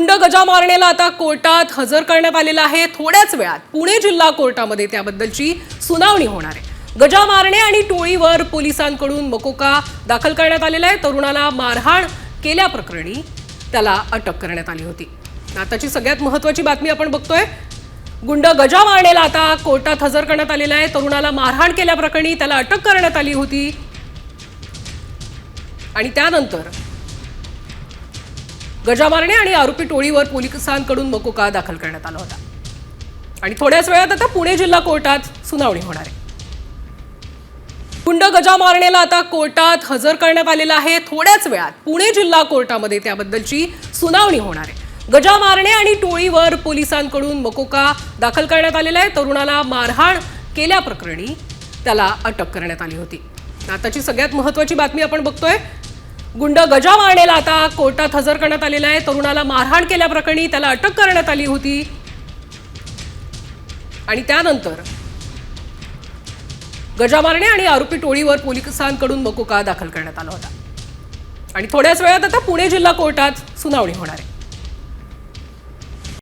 गुंड गजा मारणेला आता कोर्टात हजर करण्यात आलेला आहे। थोड्याच वेळात पुणे जिल्हा कोर्टामध्ये त्याबद्दलची सुनावणी होणार आहे। गजा मारणे आणि टोळीवर पोलिसांकडून मकोका दाखल करण्यात आलेला आहे। तरुणाला मारहाण केल्याप्रकरणी त्याला अटक करण्यात आली होती। आताची सगळ्यात महत्त्वाची बातमी आपण बघतोय। गुंड गजा मारणेला आता कोर्टात हजर करण्यात आलेला आहे। तरुणाला मारहाण केल्याप्रकरणी त्याला अटक करण्यात आली होती आणि त्यानंतर गजा मारणे आणि आरोपी टोळीवर पोलिसांकडून मकोका दाखल करण्यात आला होता आणि थोड्याच वेळात आता पुणे जिल्हा कोर्टात सुनावणी होणार आहे। गुंड गजा मारणेला आता कोर्टात हजर करण्यात आलेला आहे। थोड्याच वेळात पुणे जिल्हा कोर्टामध्ये त्याबद्दलची सुनावणी होणार आहे। गजा मारणे आणि टोळीवर पोलिसांकडून मकोका दाखल करण्यात आलेला आहे। तरुणाला मारहाण केल्याप्रकरणी त्याला अटक करण्यात आली होती। आताची सगळ्यात महत्त्वाची बातमी आपण बघतोय। गुंड गजा मारणेला आता कोर्टात हजर करण्यात आलेला आहे। तरुणाला मारहाण केल्याप्रकरणी त्याला अटक करण्यात आली होती आणि त्यानंतर गजा मारणे आणि आरोपी टोळीवर पोलिसांकडून मकोका दाखल करण्यात आला होता आणि थोड्याच वेळात आता पुणे जिल्हा कोर्टात सुनावणी होणार आहे।